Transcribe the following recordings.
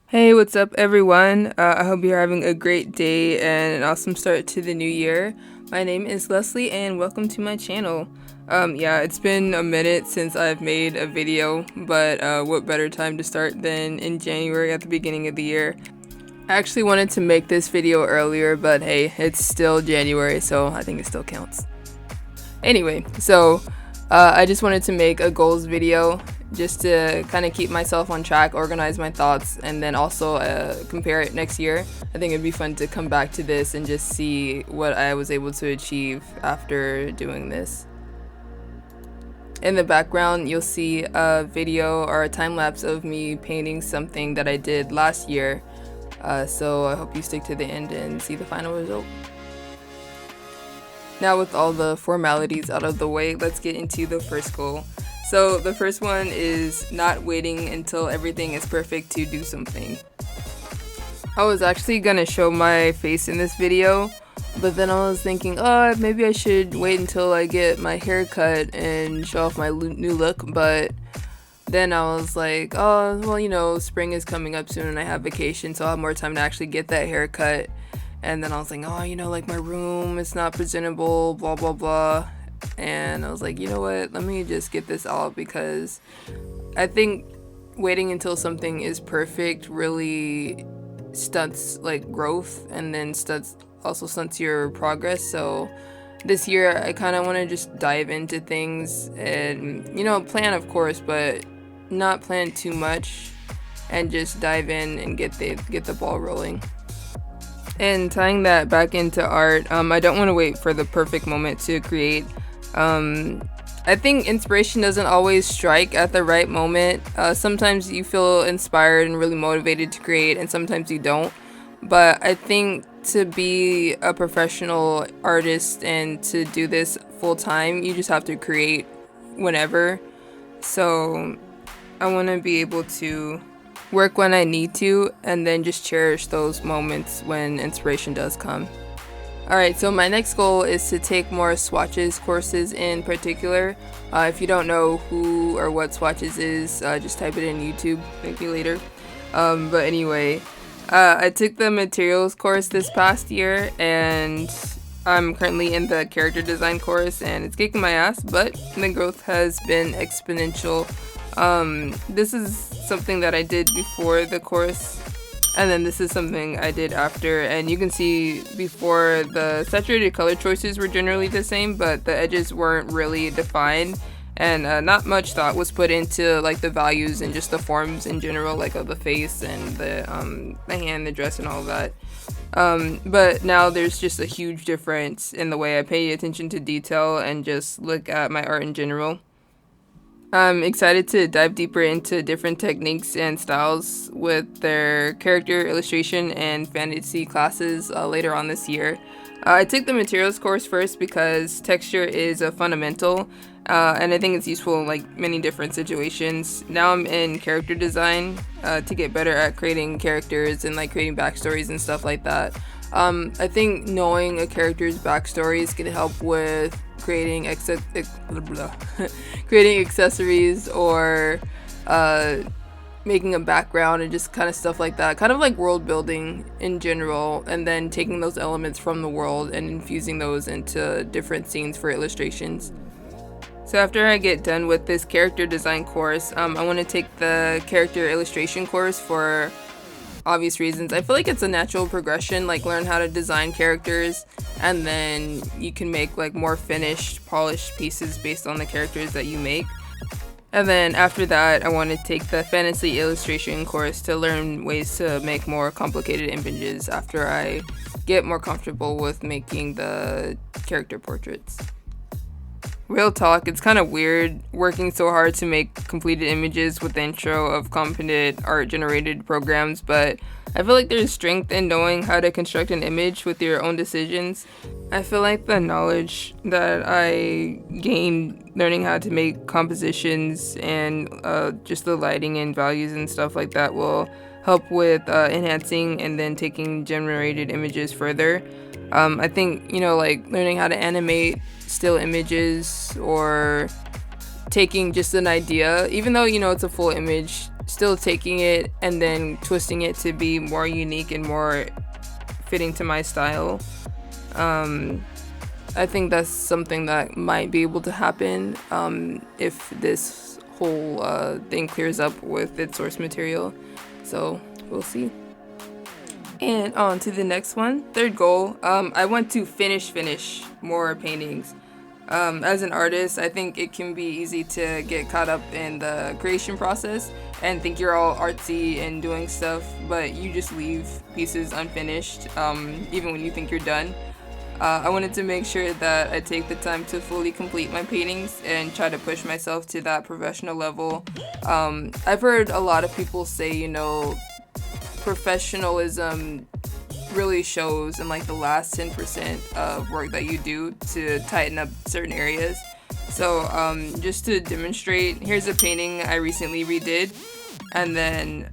Hey, what's up, everyone? I hope you're having a great day and an awesome start to the new year. My name is Leslie, and welcome to my channel. Yeah, it's been a minute since I've made a video, but what better time to start than in January at the beginning of the year? I actually wanted to make this video earlier, but hey, it's still January, so I think it still counts. Anyway, I just wanted to make a goals video just to kind of keep myself on track, organize my thoughts, and then also compare it next year. I think it'd be fun to come back to this and just see what I was able to achieve after doing this. In the background, you'll see a video or a time lapse of me painting something that I did last year. So I hope you stick to the end and see the final result. Now, with all the formalities out of the way, let's get into the first goal. So the first one is not waiting until everything is perfect to do something. I was actually gonna show my face in this video, but then I was thinking, oh, maybe I should wait until I get my hair cut and show off my new look. But then I was like, oh, well, spring is coming up soon and I have vacation, so I'll have more time to actually get that haircut. And then I was like, oh, like my room, it's not presentable, blah, blah, blah. And I was like, you know what, let me just get this out, because I think waiting until something is perfect really stunts like growth, and then stunts your progress. So this year I kind of want to just dive into things and, plan, of course, but not plan too much, and just dive in and get the ball rolling. And tying that back into art, I don't want to wait for the perfect moment to create. I think inspiration doesn't always strike at the right moment. Sometimes you feel inspired and really motivated to create, and sometimes you don't. But I think to be a professional artist and to do this full time, you just have to create whenever. So I want to be able to work when I need to, and then just cherish those moments when inspiration does come. Alright, so my next goal is to take more swatches courses in particular. If you don't know who or what swatches is, just type it in YouTube, thank you later. But anyway, I took the materials course this past year, and I'm currently in the character design course, and it's kicking my ass, but the growth has been exponential. This is something that I did before the course, and then this is something I did after, and you can see before the saturated color choices were generally the same, but the edges weren't really defined, and not much thought was put into like the values and just the forms in general, like of the face and the hand, the dress, and all of that. But now there's just a huge difference in the way I pay attention to detail and just look at my art in general. I'm excited to dive deeper into different techniques and styles with their character illustration and fantasy classes later on this year. I took the materials course first because texture is a fundamental, and I think it's useful in like many different situations. Now I'm in character design to get better at creating characters and like creating backstories and stuff like that. I think knowing a character's backstory is going to help with creating creating accessories, or making a background, and just kind of stuff like that, kind of like world building in general, and then taking those elements from the world and infusing those into different scenes for illustrations. So after I get done with this character design course, I want to take the character illustration course for obvious reasons. I feel like it's a natural progression, like learn how to design characters, and then you can make like more finished, polished pieces based on the characters that you make. And then after that, I want to take the fantasy illustration course to learn ways to make more complicated images after I get more comfortable with making the character portraits. Real talk, it's kind of weird working so hard to make completed images with the intro of competent art generated programs, but I feel like there's strength in knowing how to construct an image with your own decisions. I feel like the knowledge that I gained learning how to make compositions and just the lighting and values and stuff like that will help with enhancing and then taking generated images further. I think, like learning how to animate still images, or taking just an idea, even though, it's a full image, still taking it and then twisting it to be more unique and more fitting to my style. I think that's something that might be able to happen if this whole thing clears up with its source material. So we'll see. And on to the next one. Third goal. I want to finish more paintings. As an artist, I think it can be easy to get caught up in the creation process and think you're all artsy and doing stuff, but you just leave pieces unfinished, even when you think you're done. I wanted to make sure that I take the time to fully complete my paintings and try to push myself to that professional level. I've heard a lot of people say, professionalism really shows in like the last 10% of work that you do to tighten up certain areas. So just to demonstrate, here's a painting I recently redid, and then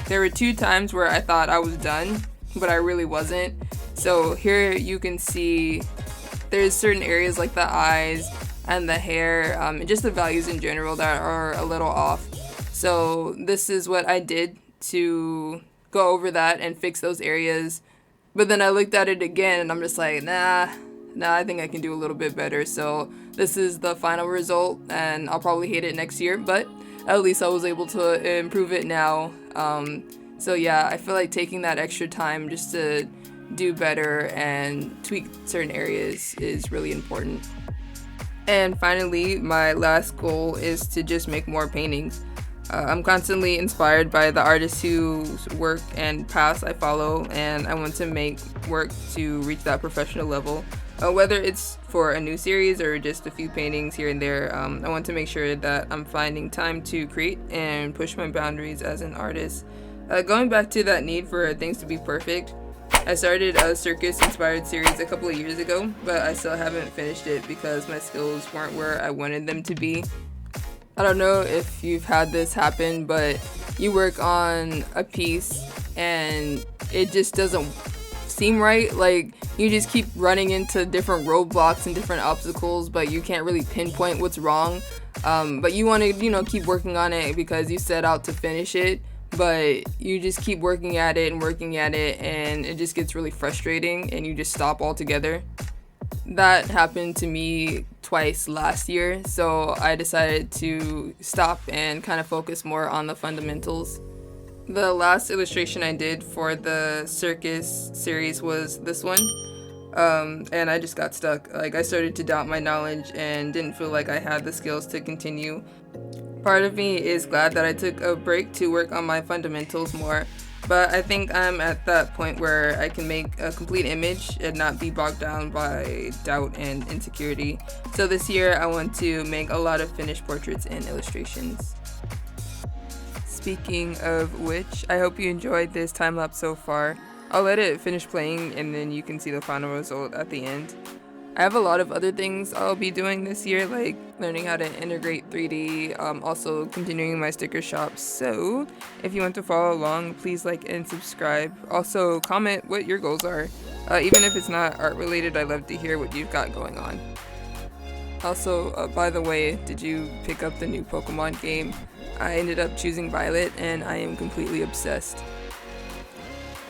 there were 2 times where I thought I was done, but I really wasn't. So here you can see there's certain areas like the eyes and the hair, and just the values in general that are a little off. So this is what I did to go over that and fix those areas. But then I looked at it again and I'm just like, nah, I think I can do a little bit better. So this is the final result, and I'll probably hate it next year, but at least I was able to improve it now. So yeah, I feel like taking that extra time just to do better and tweak certain areas is really important. And finally, my last goal is to just make more paintings. I'm constantly inspired by the artists whose work and paths I follow, and I want to make work to reach that professional level. Whether it's for a new series or just a few paintings here and there, I want to make sure that I'm finding time to create and push my boundaries as an artist. Going back to that need for things to be perfect, I started a circus-inspired series a couple of years ago, but I still haven't finished it because my skills weren't where I wanted them to be. I don't know if you've had this happen, but you work on a piece and it just doesn't seem right. Like, you just keep running into different roadblocks and different obstacles, but you can't really pinpoint what's wrong. But you want to, keep working on it because you set out to finish it, but you just keep working at it, and it just gets really frustrating and you just stop altogether. That happened to me twice last year, so I decided to stop and kind of focus more on the fundamentals. The last illustration I did for the circus series was this one, and I just got stuck. Like, I started to doubt my knowledge and didn't feel like I had the skills to continue. Part of me is glad that I took a break to work on my fundamentals more, but I think I'm at that point where I can make a complete image and not be bogged down by doubt and insecurity. So this year I want to make a lot of finished portraits and illustrations. Speaking of which, I hope you enjoyed this time lapse so far. I'll let it finish playing and then you can see the final result at the end. I have a lot of other things I'll be doing this year, like learning how to integrate 3D, also continuing my sticker shop. So if you want to follow along, please like and subscribe. Also comment what your goals are. Even if it's not art related, I'd love to hear what you've got going on. Also, by the way, did you pick up the new Pokemon game? I ended up choosing Violet and I am completely obsessed.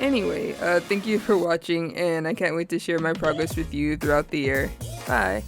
Anyway, thank you for watching, and I can't wait to share my progress with you throughout the year. Bye!